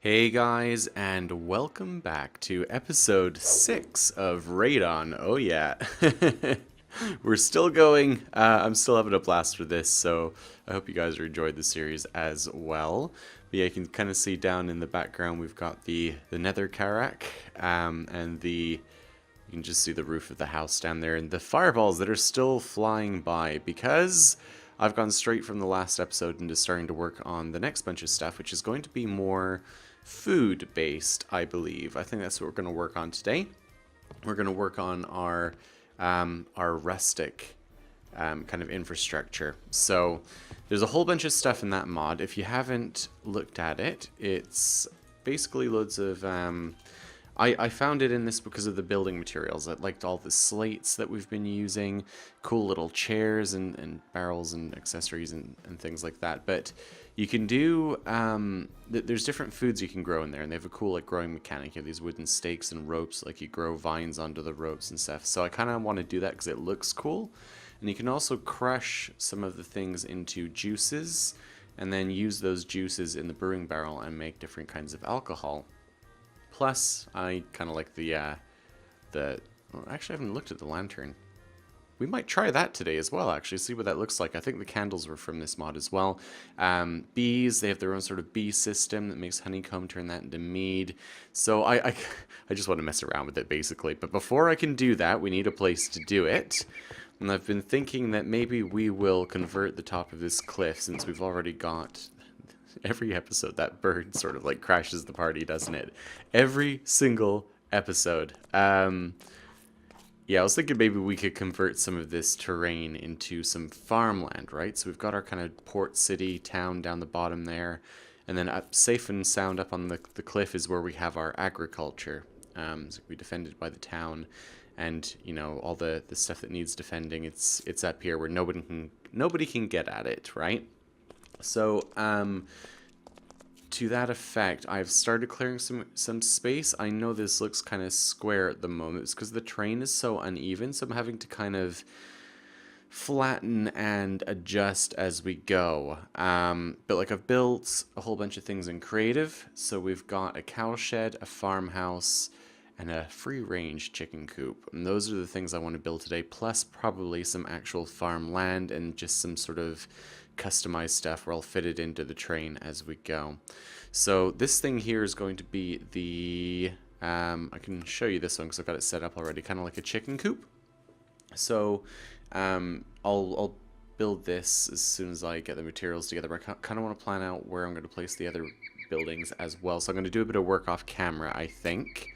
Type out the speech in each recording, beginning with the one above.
Hey guys, and welcome back to episode 6 of Radon. Oh yeah. We're still going. I'm still having a blast with this, so I hope you guys enjoyed the series as well. But yeah, you can kind of see down in the background we've got the nether Karak, and you can just see the roof of the house down there, and the fireballs that are still flying by, because I've gone straight from the last episode into starting to work on the next bunch of stuff, which is going to be more food-based, I believe. I think that's what we're going to work on today. We're going to work on our rustic kind of infrastructure. So there's a whole bunch of stuff in that mod. If you haven't looked at it, it's basically loads of... I found it in this because of the building materials. I liked all the slates that we've been using, cool little chairs and barrels and accessories and things like that. But you can do, there's different foods you can grow in there, and they have a cool like growing mechanic. You have these wooden stakes and ropes, like you grow vines onto the ropes and stuff. So I kind of want to do that because it looks cool. And you can also crush some of the things into juices, and then use those juices in the brewing barrel and make different kinds of alcohol. Plus, I kind of like well, actually I haven't looked at the lantern. We might try that today as well, actually, see what that looks like. I think the candles were from this mod as well. Bees, they have their own sort of bee system that makes honeycomb turn that into mead. So I just want to mess around with it, basically. But before I can do that, we need a place to do it. And I've been thinking that maybe we will convert the top of this cliff, since we've already got... Every episode, that bird sort of like crashes the party, doesn't it? Every single episode. Yeah, I was thinking maybe we could convert some of this terrain into some farmland, right? So we've got our kind of port city town down the bottom there. And then up, safe and sound up on the cliff is where we have our agriculture. So we defended by the town. And, you know, all the stuff that needs defending, it's up here where nobody can get at it, right? So, to that effect, I've started clearing some space. I know this looks kind of square at the moment. It's because the terrain is so uneven, so I'm having to kind of flatten and adjust as we go. But like I've built a whole bunch of things in creative. So we've got a cow shed, a farmhouse, and a free-range chicken coop. And those are the things I want to build today, plus probably some actual farmland and just some sort of customized stuff where I'll fit it into the train as we go. So this thing here is going to be the I can show you this one because I've got it set up already, kind of like a chicken coop. So I'll build this as soon as I get the materials together, but I kind of want to plan out where I'm going to place the other buildings as well. So I'm going to do a bit of work off camera, I think.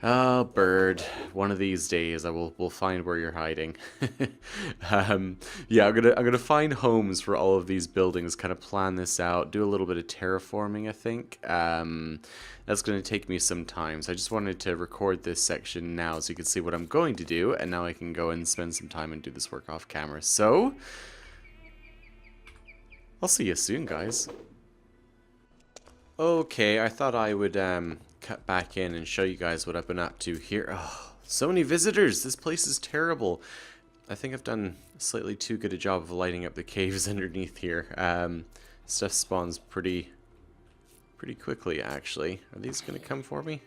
Oh, bird. One of these days we'll find where you're hiding. Yeah, I'm gonna find homes for all of these buildings, kind of plan this out, do a little bit of terraforming, I think. That's gonna take me some time, so I just wanted to record this section now so you can see what I'm going to do, and now I can go and spend some time and do this work off camera. So, I'll see you soon, guys. Okay, I thought I would cut back in and show you guys what I've been up to here. Oh, so many visitors. This place is terrible. I think I've done slightly too good a job of lighting up the caves underneath here. Stuff spawns pretty quickly, actually. Are these gonna come for me?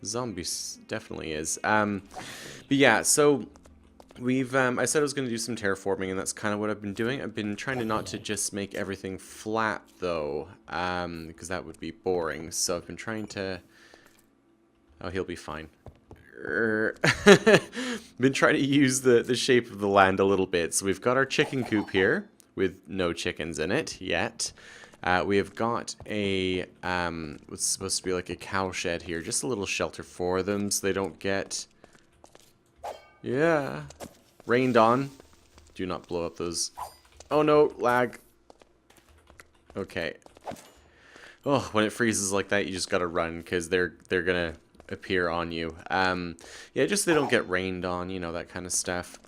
Zombies definitely is. But yeah, so we've I said I was going to do some terraforming, and that's kind of what I've been doing. I've been trying to not to just make everything flat, though, because that would be boring. So I've been trying to... Oh, he'll be fine. Been trying to use the shape of the land a little bit. So we've got our chicken coop here, with no chickens in it yet. We have got a, what's supposed to be like a cow shed here. Just a little shelter for them so they don't get... Yeah. Rained on. Do not blow up those... Oh no, lag. Okay. Oh, when it freezes like that, you just gotta run, because they're gonna appear on you. Yeah, just so they don't get rained on, you know, that kind of stuff.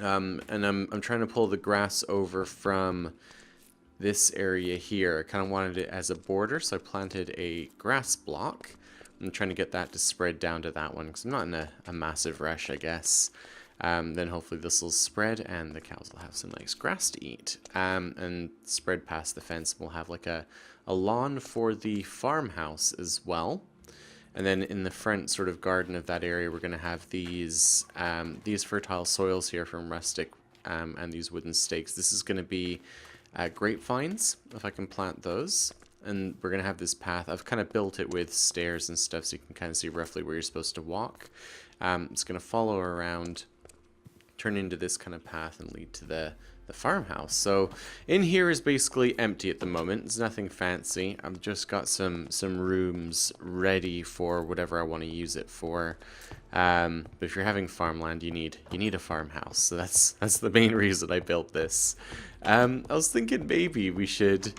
And I'm trying to pull the grass over from this area here. I kind of wanted it as a border, so I planted a grass block. I'm trying to get that to spread down to that one, because I'm not in a massive rush, I guess. Then hopefully this will spread, and the cows will have some nice grass to eat. And spread past the fence, we'll have like a a lawn for the farmhouse as well. And then in the front sort of garden of that area, we're going to have these fertile soils here from rustic and these wooden stakes. This is going to be grapevines, if I can plant those. And we're going to have this path. I've kind of built it with stairs and stuff so you can kind of see roughly where you're supposed to walk. It's going to follow around, turn into this kind of path and lead to the farmhouse. So in here is basically empty at the moment. It's nothing fancy. I've just got some rooms ready for whatever I want to use it for. But if you're having farmland, you need a farmhouse. So that's the main reason I built this. I was thinking maybe we should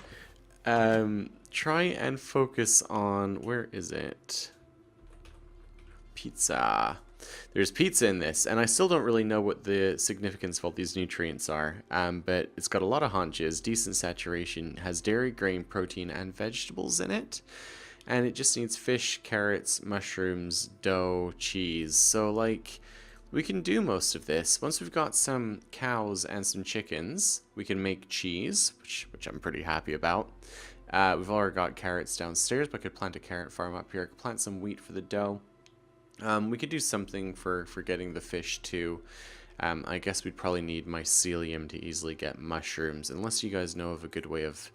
try and focus on, where is it? Pizza. There's pizza in this, and I still don't really know what the significance of all these nutrients are, but it's got a lot of haunches, decent saturation, has dairy, grain, protein, and vegetables in it, and it just needs fish, carrots, mushrooms, dough, cheese. So, like, we can do most of this. Once we've got some cows and some chickens, we can make cheese, which I'm pretty happy about. We've already got carrots downstairs, but I could plant a carrot farm up here. I could plant some wheat for the dough. We could do something for getting the fish too. I guess we'd probably need mycelium to easily get mushrooms, unless you guys know of a good way of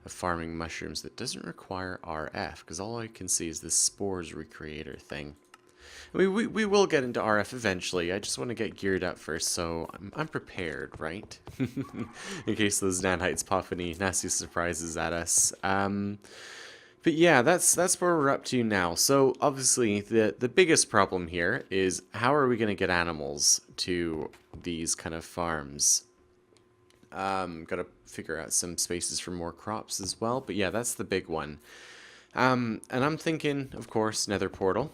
farming mushrooms that doesn't require RF, because all I can see is this spores recreator thing. I mean, we will get into RF eventually. I just want to get geared up first, so I'm prepared, right? In case those nanites pop any nasty surprises at us. But yeah, that's where we're up to now. So obviously the biggest problem here is how are we going to get animals to these kind of farms? Got to figure out some spaces for more crops as well. But yeah, that's the big one. And I'm thinking, of course, nether portal.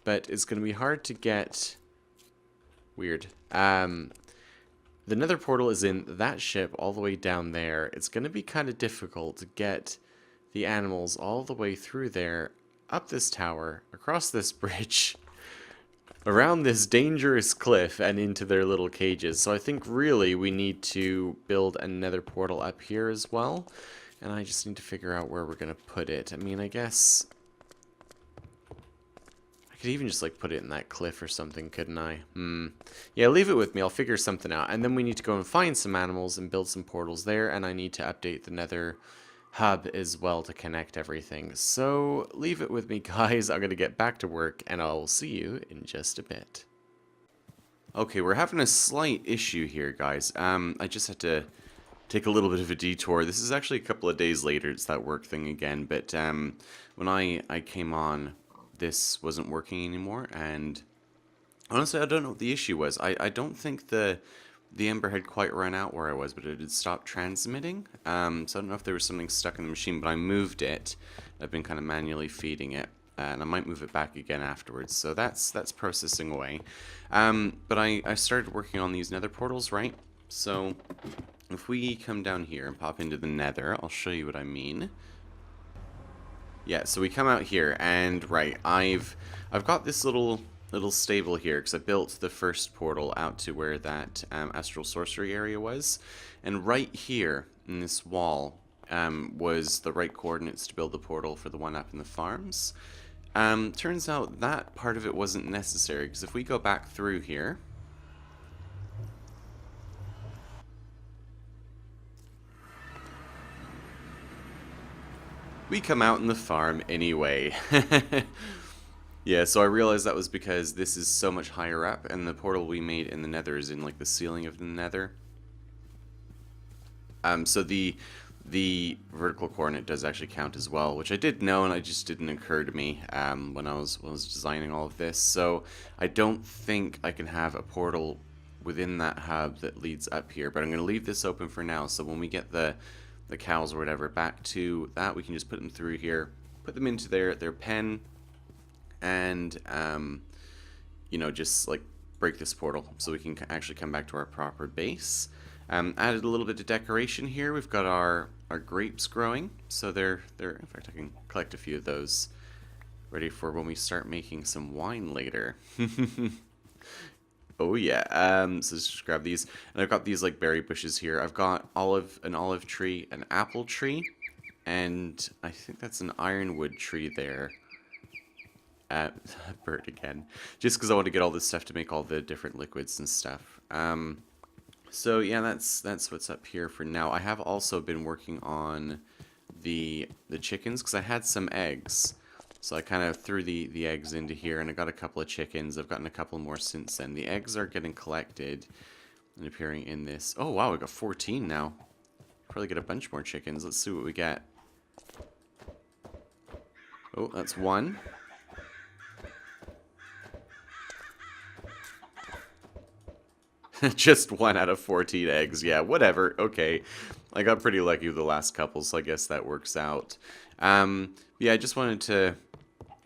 But it's going to be hard to get... Weird. The nether portal is in that ship all the way down there. It's going to be kind of difficult to get the animals all the way through there, up this tower, across this bridge, around this dangerous cliff, and into their little cages. So I think really we need to build another portal up here as well, and I just need to figure out where we're going to put it. I mean, I guess I could even just like put it in that cliff or something, couldn't I? Yeah, leave it with me. I'll figure something out. And then we need to go and find some animals and build some portals there, and I need to update the nether hub as well to connect everything. So leave it with me, guys. I'm gonna get back to work and I'll see you in just a bit. Okay, we're having a slight issue here, guys. I just had to take a little bit of a detour. This is actually a couple of days later. It's that work thing again, but when I came on, this wasn't working anymore, and honestly I don't know what the issue was. I don't think the Ember had quite run out where I was, but it had stopped transmitting. So I don't know if there was something stuck in the machine, but I moved it. I've been kind of manually feeding it, and I might move it back again afterwards. So that's processing away. But I started working on these nether portals, right? So if we come down here and pop into the nether, I'll show you what I mean. Yeah, so we come out here, and right, I've got this little stable here because I built the first portal out to where that astral sorcery area was, and right here in this wall was the right coordinates to build the portal for the one up in the farms. Turns out that part of it wasn't necessary, because if we go back through here, we come out in the farm anyway. Yeah, so I realized that was because this is so much higher up, and the portal we made in the nether is in like the ceiling of the nether. So the vertical coordinate does actually count as well, which I did know, and it just didn't occur to me when I was designing all of this. So I don't think I can have a portal within that hub that leads up here, but I'm going to leave this open for now. So when we get the cows or whatever back to that, we can just put them through here, put them into their pen, and you know, just like break this portal so we can actually come back to our proper base. Added a little bit of decoration here. We've got our grapes growing, so they're in fact I can collect a few of those ready for when we start making some wine later. Oh yeah. So let's just grab these, and I've got these like berry bushes here. I've got an olive tree, an apple tree, And I think that's an ironwood tree there. Bird again. Just because I want to get all this stuff to make all the different liquids and stuff. So yeah, that's what's up here for now. I have also been working on the chickens because I had some eggs. So I kind of threw the eggs into here and I got a couple of chickens. I've gotten a couple more since then. The eggs are getting collected and appearing in this. Oh wow, we got 14 now. Probably get a bunch more chickens. Let's see what we get. Oh, that's one. Just 1 out of 14 eggs. Yeah, whatever. Okay. I got pretty lucky with the last couple, so I guess that works out. Yeah, I just wanted to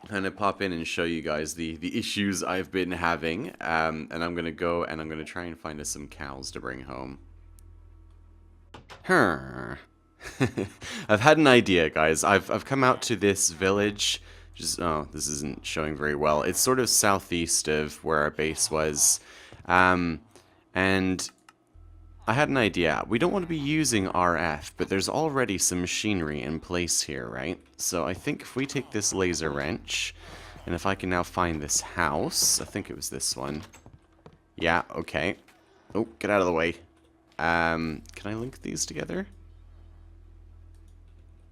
kind of pop in and show you guys the issues I've been having. And I'm going to go and I'm going to try and find us some cows to bring home. I've had an idea, guys. I've come out to this village. Just, oh, this isn't showing very well. It's sort of southeast of where our base was. And I had an idea. We don't want to be using RF, but there's already some machinery in place here, right? So I think if we take this laser wrench, and if I can now find this house, I think it was this one. Yeah, okay. Oh, get out of the way. Can I link these together?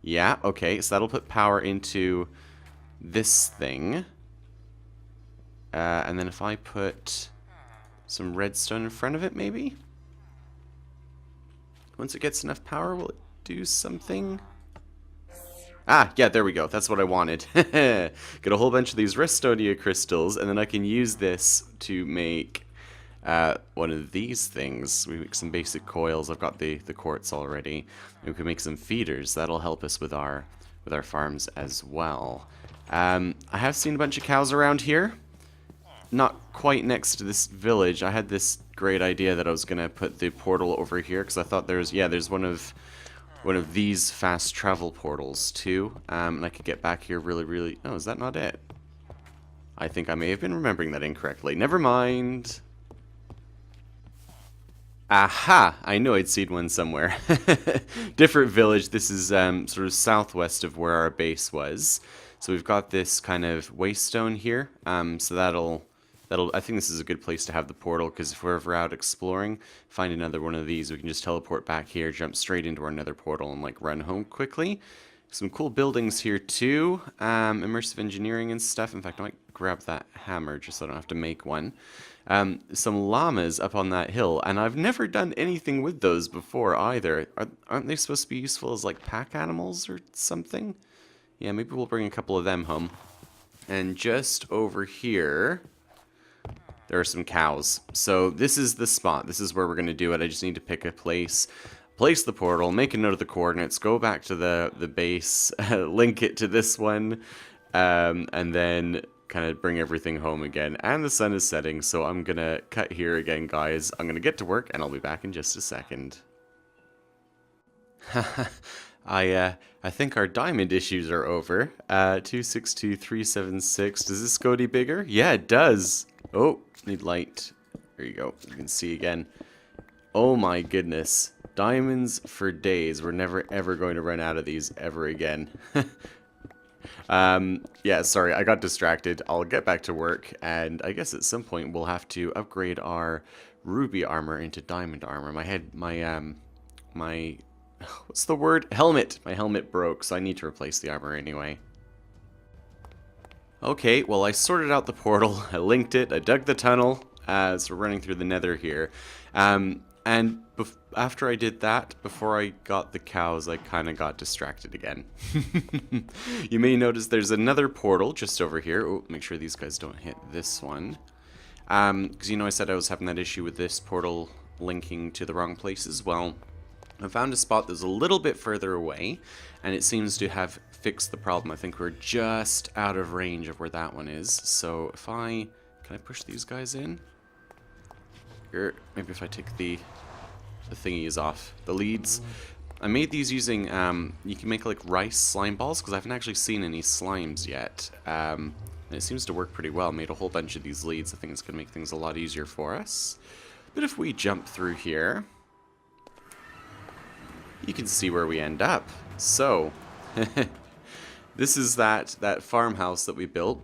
Yeah, okay, so that'll put power into this thing. And then if I put some redstone in front of it, maybe? Once it gets enough power, will it do something? Ah, yeah, there we go. That's what I wanted. Get a whole bunch of these Restonia crystals, and then I can use this to make one of these things. We make some basic coils. I've got the quartz already. And we can make some feeders. That'll help us with our farms as well. I have seen a bunch of cows around here. Not quite next to this village. I had this great idea that I was gonna put the portal over here because I thought there's one of these fast travel portals too, and I could get back here really. Oh, is that not it? I think I may have been remembering that incorrectly. Never mind. Aha! I knew I'd seen one somewhere. Different village. This is sort of southwest of where our base was. So we've got this kind of waystone here. So that'll. I think this is a good place to have the portal, because if we're ever out exploring, find another one of these, we can just teleport back here, jump straight into our nether portal, and like run home quickly. Some cool buildings here too, immersive engineering and stuff. In fact, I might grab that hammer just so I don't have to make one. Some llamas up on that hill, and I've never done anything with those before either. Aren't they supposed to be useful as like pack animals or something? Yeah, maybe we'll bring a couple of them home. And just over here, there are some cows. So this is the spot. This is where we're going to do it. I just need to pick a place, place the portal, make a note of the coordinates, go back to the base, link it to this one, and then kind of bring everything home again. And the sun is setting, so I'm going to cut here again, guys. I'm going to get to work, and I'll be back in just a second. I think our diamond issues are over. 262376. Does this go any bigger? Yeah, it does. Oh, need light. There you go. You can see again. Oh my goodness. Diamonds for days. We're never ever going to run out of these ever again. Yeah, sorry, I got distracted. I'll get back to work, and I guess at some point we'll have to upgrade our ruby armor into diamond armor. My what's the word? Helmet. My helmet broke, so I need to replace the armor anyway. Okay, well I sorted out the portal, I linked it, I dug the tunnel, so we're running through the nether here. And after I did that, before I got the cows, I kind of got distracted again. You may notice there's another portal just over here. Oh, make sure these guys don't hit this one. Because you know I said I was having that issue with this portal linking to the wrong places. Well, I found a spot that's a little bit further away, and it seems to have fixed the problem. I think we're just out of range of where that one is. So if can I push these guys in? Here, maybe if I take the thingies off, the leads. I made these using, you can make like rice slime balls, because I haven't actually seen any slimes yet. And it seems to work pretty well. Made a whole bunch of these leads. I think it's going to make things a lot easier for us. But if we jump through here, you can see where we end up. So, This is that farmhouse that we built.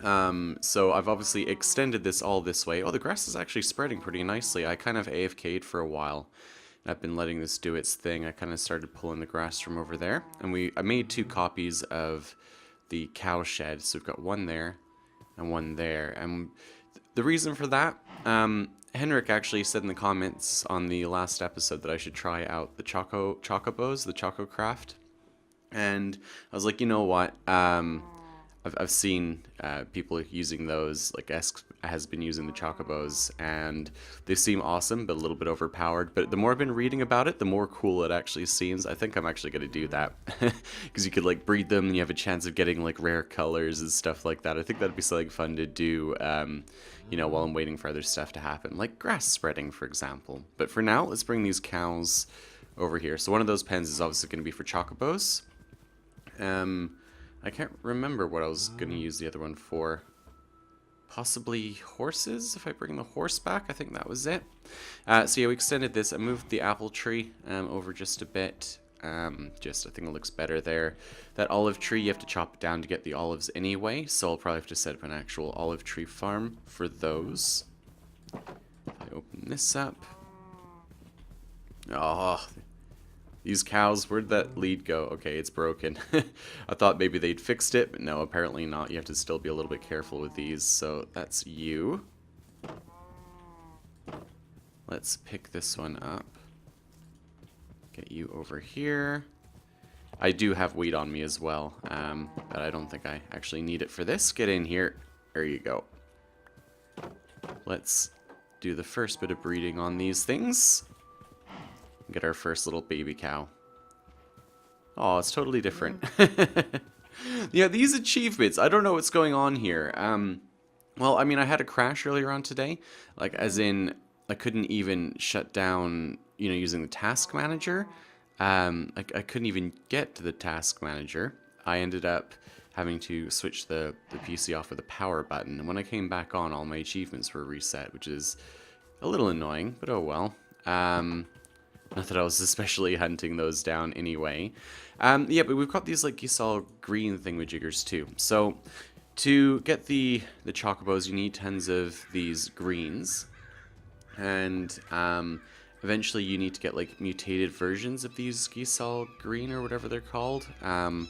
So I've obviously extended this all this way. Oh, the grass is actually spreading pretty nicely. I kind of AFK'd for a while. I've been letting this do its thing. I kind of started pulling the grass from over there. And I made 2 copies of the cow shed. So we've got one there and one there. And the reason for that, Henrik actually said in the comments on the last episode that I should try out the chocobos, the choco craft. And I was like, you know what? I've seen people using those, like Esk has been using the chocobos, and they seem awesome, but a little bit overpowered. But the more I've been reading about it, the more cool it actually seems. I think I'm actually going to do that, because you could like breed them, and you have a chance of getting like rare colors and stuff like that. I think that'd be something fun to do, you know, while I'm waiting for other stuff to happen, like grass spreading, for example. But for now, let's bring these cows over here. So one of those pens is obviously going to be for chocobos. I can't remember what I was going to use the other one for. Possibly horses, if I bring the horse back. I think that was it. So yeah, we extended this. I moved the apple tree over just a bit. I think it looks better there. That olive tree, you have to chop it down to get the olives anyway. So I'll probably have to set up an actual olive tree farm for those. I open this up. Oh, these cows, where'd that lead go? Okay, it's broken. I thought maybe they'd fixed it, but no, apparently not. You have to still be a little bit careful with these. So that's you. Let's pick this one up. Get you over here. I do have wheat on me as well, but I don't think I actually need it for this. Get in here. There you go. Let's do the first bit of breeding on these things. Get our first little baby cow. Oh, it's totally different. Yeah, these achievements, I don't know what's going on here. Well, I mean, I had a crash earlier on today. Like, as in, I couldn't even shut down, you know, using the task manager. I couldn't even get to the task manager. I ended up having to switch the PC off with a power button. And when I came back on, all my achievements were reset, which is a little annoying, but oh well. Not that I was especially hunting those down anyway. Yeah, but we've got these, like, you saw, green thingamajiggers too. So, to get the chocobos, you need tons of these greens. And, eventually you need to get, like, mutated versions of these Gisal green, or whatever they're called. And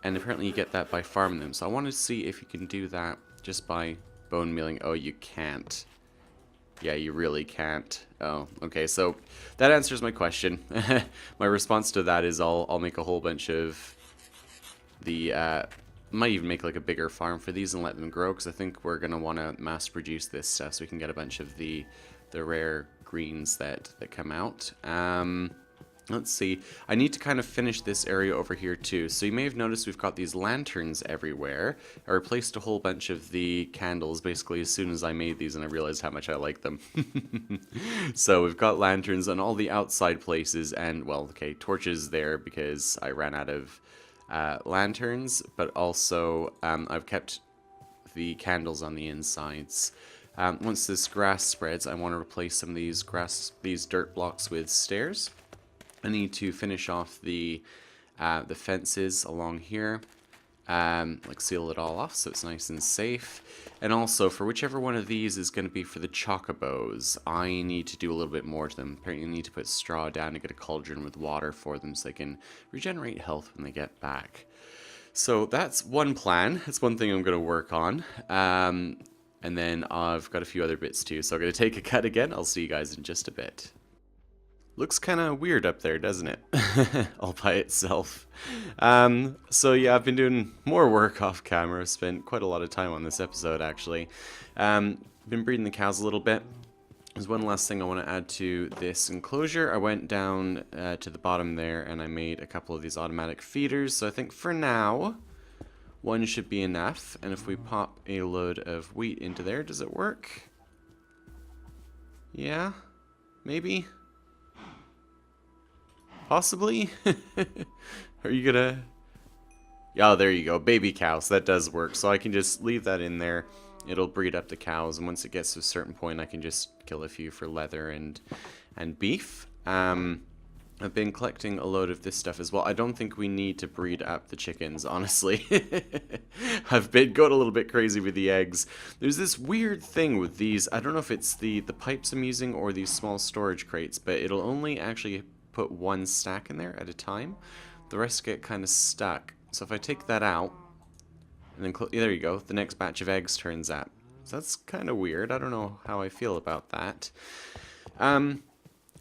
apparently you get that by farming them. So I want to see if you can do that just by bone mealing. Oh, you can't. Yeah, you really can't. Oh, okay, so that answers my question. My response to that is I'll make a whole bunch of the, might even make like a bigger farm for these and let them grow, because I think we're going to want to mass produce this stuff so we can get a bunch of the rare greens that come out. Let's see. I need to kind of finish this area over here too. So you may have noticed we've got these lanterns everywhere. I replaced a whole bunch of the candles basically as soon as I made these, and I realized how much I like them. So we've got lanterns on all the outside places, and, well, okay, torches there because I ran out of lanterns, but also I've kept the candles on the insides. Once this grass spreads, I want to replace some of these dirt blocks with stairs. I need to finish off the fences along here, like seal it all off so it's nice and safe. And also, for whichever one of these is going to be for the chocobos, I need to do a little bit more to them. Apparently, I need to put straw down and get a cauldron with water for them so they can regenerate health when they get back. So that's one plan. That's one thing I'm going to work on. And then I've got a few other bits too. So I'm going to take a cut again. I'll see you guys in just a bit. Looks kind of weird up there, doesn't it? All by itself. So yeah, I've been doing more work off camera. Spent quite a lot of time on this episode, actually. Been breeding the cows a little bit. There's one last thing I want to add to this enclosure. I went down to the bottom there and I made a couple of these automatic feeders. So I think for now, one should be enough. And if we pop a load of wheat into there, does it work? Yeah? Maybe? Possibly? Are you gonna... Oh, there you go. Baby cows. That does work. So I can just leave that in there. It'll breed up the cows. And once it gets to a certain point, I can just kill a few for leather and beef. I've been collecting a load of this stuff as well. I don't think we need to breed up the chickens, honestly. I've been going a little bit crazy with the eggs. There's this weird thing with these. I don't know if it's the pipes I'm using or these small storage crates, but it'll only actually put one stack in there at a time. The rest get kind of stuck. So if I take that out, and then there you go, the next batch of eggs turns up. So that's kind of weird. I don't know how I feel about that.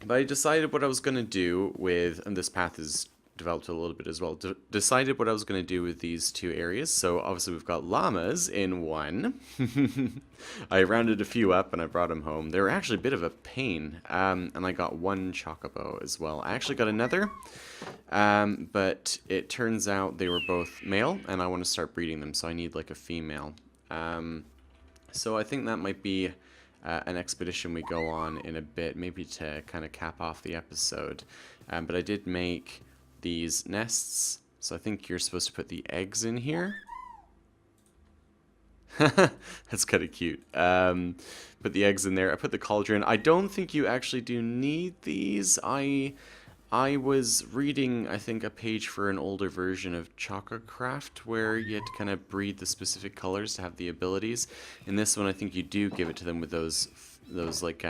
But I decided what I was going to do with, and this path is developed a little bit as well, decided what I was going to do with these two areas. So obviously we've got llamas in one. I rounded a few up and I brought them home. They were actually a bit of a pain, and I got one chocobo as well. I actually got another, but it turns out they were both male, and I want to start breeding them, so I need like a female. So I think that might be an expedition we go on in a bit, maybe to kind of cap off the episode. But I did make these nests, so I think you're supposed to put the eggs in here. That's kind of cute. Put the eggs in there. I put the cauldron. I don't think you actually do need these. I was reading, I think, a page for an older version of Chococraft where you had to kind of breed the specific colors to have the abilities. In this one, I think you do give it to them with those like,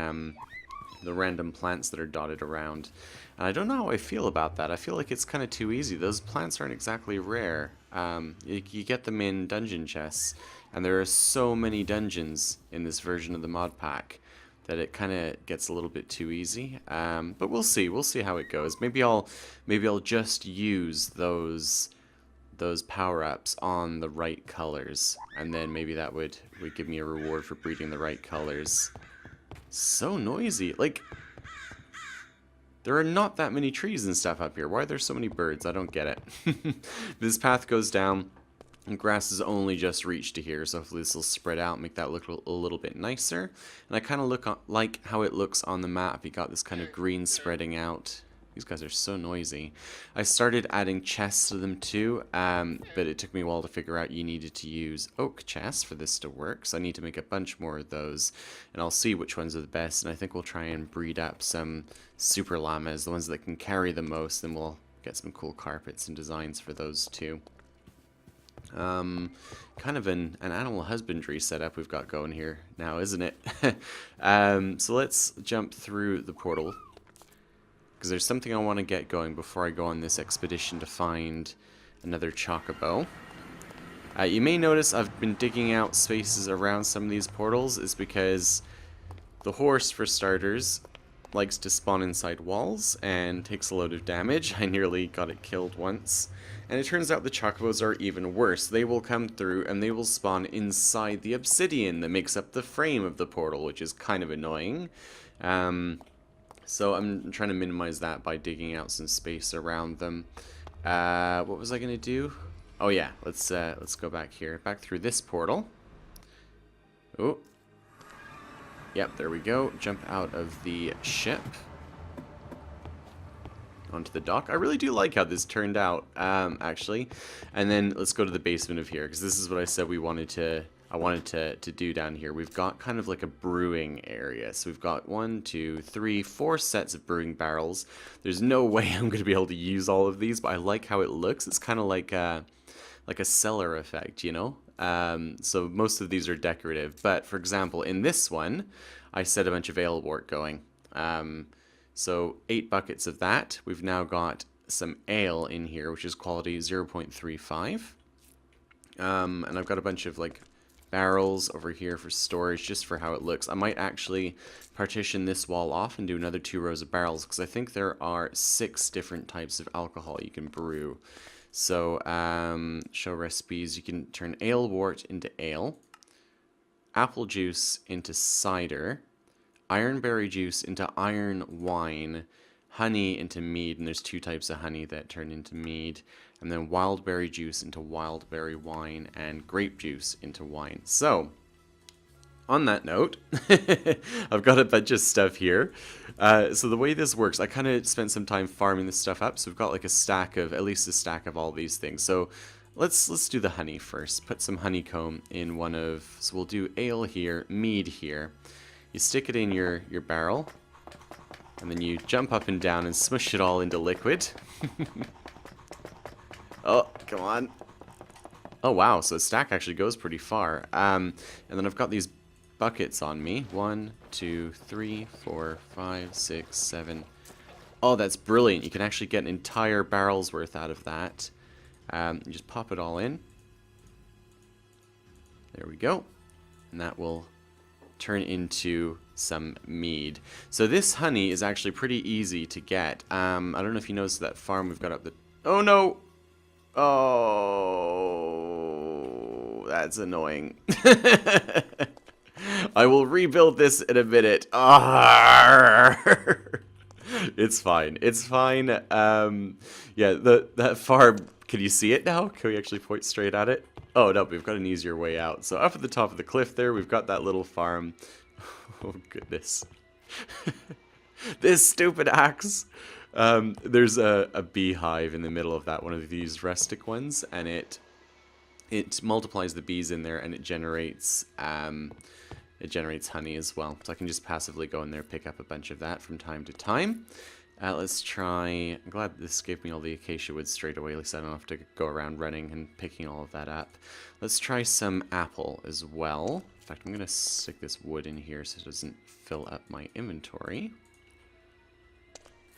the random plants that are dotted around. And I don't know how I feel about that. I feel like it's kind of too easy. Those plants aren't exactly rare. You get them in dungeon chests, and there are so many dungeons in this version of the mod pack that it kind of gets a little bit too easy. But we'll see. We'll see how it goes. Maybe I'll just use those power-ups on the right colors, and then maybe that would give me a reward for breeding the right colors. So noisy. Like, there are not that many trees and stuff up here. Why are there so many birds? I don't get it. This path goes down. And grass is only just reached to here, so hopefully this will spread out and make that look a little bit nicer. And I kind of like how it looks on the map. You got this kind of green spreading out. These guys are so noisy. I started adding chests to them too, but it took me a while to figure out you needed to use oak chests for this to work, so I need to make a bunch more of those. And I'll see which ones are the best, and I think we'll try and breed up some super llamas, the ones that can carry the most, and we'll get some cool carpets and designs for those too. Kind of an animal husbandry setup we've got going here now, isn't it? So let's jump through the portal, because there's something I want to get going before I go on this expedition to find another chocobo. You may notice I've been digging out spaces around some of these portals, is because the horse, for starters, likes to spawn inside walls and takes a load of damage. I nearly got it killed once. And it turns out the chocobos are even worse. They will come through and they will spawn inside the obsidian that makes up the frame of the portal, which is kind of annoying. So I'm trying to minimize that by digging out some space around them. What was I going to do? Oh yeah, let's go back here. Back through this portal. Oh. Yep, there we go. Jump out of the ship onto the dock. I really do like how this turned out, actually. And then let's go to the basement of here, because this is what I said I wanted to do down here. We've got kind of like a brewing area. So we've got 1, 2, 3, 4 sets of brewing barrels. There's no way I'm going to be able to use all of these, but I like how it looks. It's kind of like a cellar effect, you know? So most of these are decorative, but for example, in this one, I set a bunch of ale wort going. So 8 buckets of that. We've now got some ale in here, which is quality 0.35. And I've got a bunch of like barrels over here for storage, just for how it looks. I might actually partition this wall off and do another 2 rows of barrels, because I think there are 6 different types of alcohol you can brew. So, show recipes. You can turn ale wort into ale, apple juice into cider, ironberry juice into iron wine, honey into mead, and there's 2 types of honey that turn into mead, and then wildberry juice into wildberry wine, and grape juice into wine. So, on that note, I've got a bunch of stuff here. So the way this works, I kind of spent some time farming this stuff up. So we've got like at least a stack of all these things. So let's do the honey first. Put some honeycomb in so we'll do ale here, mead here. You stick it in your barrel. And then you jump up and down and smush it all into liquid. Oh, come on. Oh, wow. So the stack actually goes pretty far. And then I've got these buckets on me. 1, 2, 3, 4, 5, 6, 7. Oh, that's brilliant. You can actually get an entire barrel's worth out of that. You just pop it all in. There we go. And that will turn into some mead. So this honey is actually pretty easy to get. I don't know if you noticed that farm we've got up the... Oh, no! Oh, that's annoying. I will rebuild this in a minute. Arrgh. It's fine. It's fine. Yeah, that farm... Can you see it now? Can we actually point straight at it? Oh, no, we've got an easier way out. So up at the top of the cliff there, we've got that little farm. Oh, goodness. This stupid axe. There's a beehive in the middle of that, one of these rustic ones, and it multiplies the bees in there, and it generates honey as well. So I can just passively go in there, pick up a bunch of that from time to time. Let's try... I'm glad this gave me all the acacia wood straight away. At least I don't have to go around running and picking all of that up. Let's try some apple as well. In fact, I'm going to stick this wood in here so it doesn't fill up my inventory.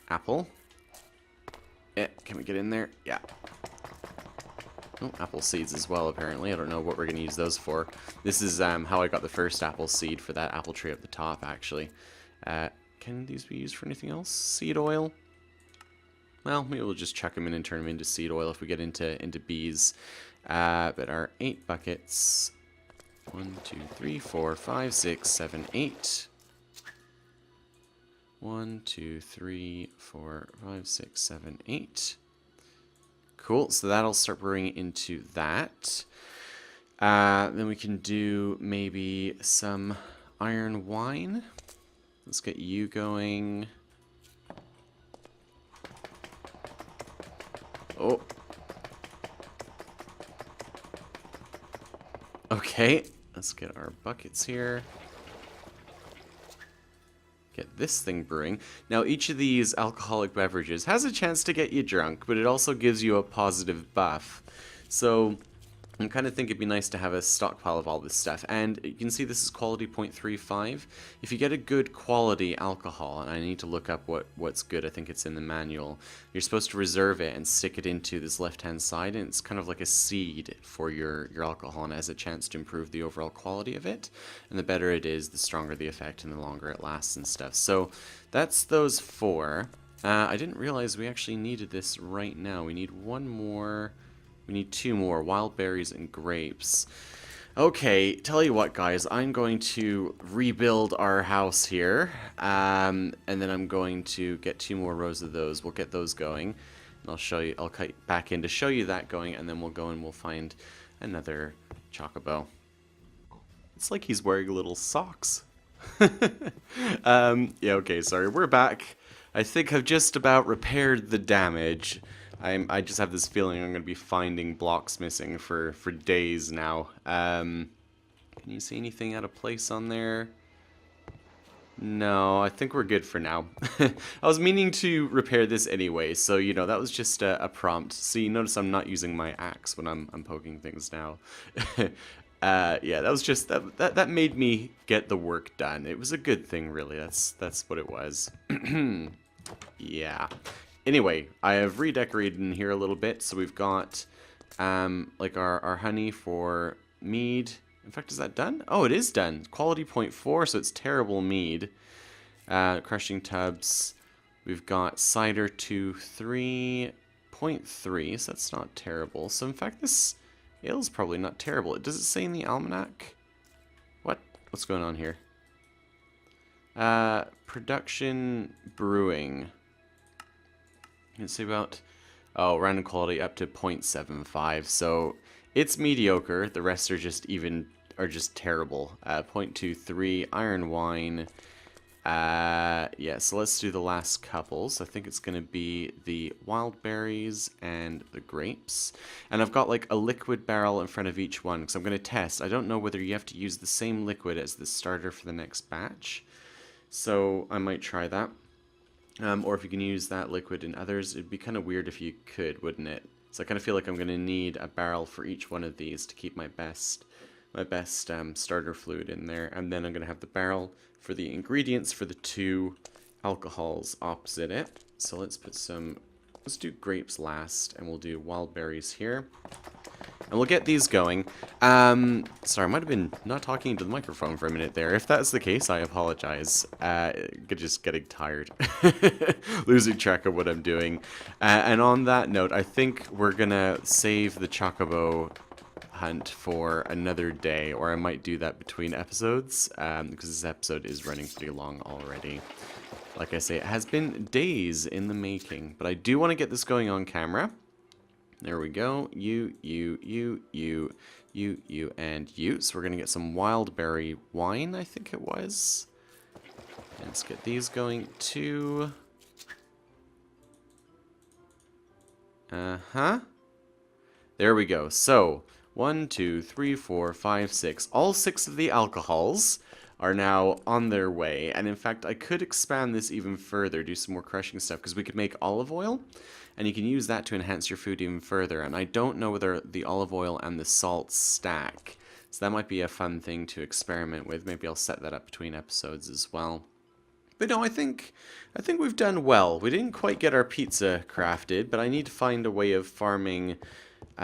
Apple. Can we get in there? Yeah. Oh, apple seeds as well, apparently. I don't know what we're going to use those for. This is how I got the first apple seed for that apple tree up the top, actually. Can these be used for anything else? Seed oil? Well, maybe we'll just chuck them in and turn them into seed oil if we get into bees. But our 8 buckets... 1, 2, 3, 4, 5, 6, 7, 8. 1, 2, 3, 4, 5, 6, 7, 8. Cool, so that'll start brewing into that. Then we can do maybe some iron wine. Let's get you going. Oh. Okay, let's get our buckets here. Get this thing brewing. Now, each of these alcoholic beverages has a chance to get you drunk, but it also gives you a positive buff. So I kind of think it'd be nice to have a stockpile of all this stuff. And you can see this is quality 0.35. If you get a good quality alcohol, and I need to look up what's good, I think it's in the manual, you're supposed to reserve it and stick it into this left-hand side, and it's kind of like a seed for your alcohol, and it has a chance to improve the overall quality of it. And the better it is, the stronger the effect and the longer it lasts and stuff. So that's those 4. I didn't realize we actually needed this right now. We need one more... We need 2 more, wild berries and grapes. Okay, tell you what, guys, I'm going to rebuild our house here, and then I'm going to get 2 more rows of those. We'll get those going, and I'll show you. I'll cut back in to show you that going, and then we'll go and we'll find another chocobo. It's like he's wearing little socks. Yeah, okay, sorry, we're back. I think I've just about repaired the damage. I just have this feeling I'm going to be finding blocks missing for days now. Can you see anything out of place on there? No, I think we're good for now. I was meaning to repair this anyway, so, you know, that was just a prompt. See, notice I'm not using my axe when I'm poking things now. Yeah, that was just, that made me get the work done. It was a good thing, really. That's what it was. Yeah. Anyway, I have redecorated in here a little bit, so we've got like our honey for mead. In fact, is that done? Oh, it is done. Quality 0.4, so it's terrible mead. Crushing tubs. We've got cider to 3.3, so that's not terrible. So in fact, this ale is probably not terrible. Does it say in the almanac? What's going on here? Production brewing. You can see about, random quality up to 0.75, so it's mediocre. The rest are just terrible. 0.23, iron wine. Yeah, so let's do the last couples. I think it's going to be the wild berries and the grapes. And I've got like a liquid barrel in front of each one, because I'm going to test. I don't know whether you have to use the same liquid as the starter for the next batch, so I might try that. Or if you can use that liquid in others. It'd be kind of weird if you could, wouldn't it? So I kind of feel like I'm going to need a barrel for each one of these to keep my best starter fluid in there. And then I'm going to have the barrel for the ingredients for the 2 alcohols opposite it. So let's do grapes last, and we'll do wild berries here. And we'll get these going. Sorry, I might have been not talking into the microphone for a minute there. If that's the case, I apologize. Just getting tired. Losing track of what I'm doing. And on that note, I think we're going to save the chocobo hunt for another day, or I might do that between episodes, because this episode is running pretty long already. Like I say, it has been days in the making, but I do want to get this going on camera. There we go. You, and you. So we're going to get some wild berry wine, I think it was. Let's get these going too. Uh-huh. There we go. So, 1, 2, 3, 4, 5, 6. All 6 of the alcohols are now on their way. And in fact, I could expand this even further, do some more crushing stuff, because we could make olive oil, and you can use that to enhance your food even further. And I don't know whether the olive oil and the salt stack, so that might be a fun thing to experiment with. Maybe I'll set that up between episodes as well. But no, I think we've done well. We didn't quite get our pizza crafted, but I need to find a way of farming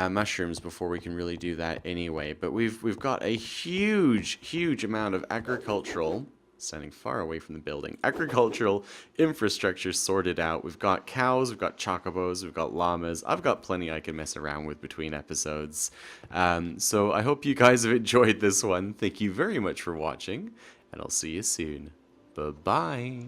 mushrooms before we can really do that anyway. But we've got a huge amount of agricultural, standing far away from the building, agricultural infrastructure sorted out. We've got cows, we've got chocobos, we've got llamas. I've got plenty I can mess around with between episodes. So I hope you guys have enjoyed this one. Thank you very much for watching, and I'll see you soon. Bye-bye.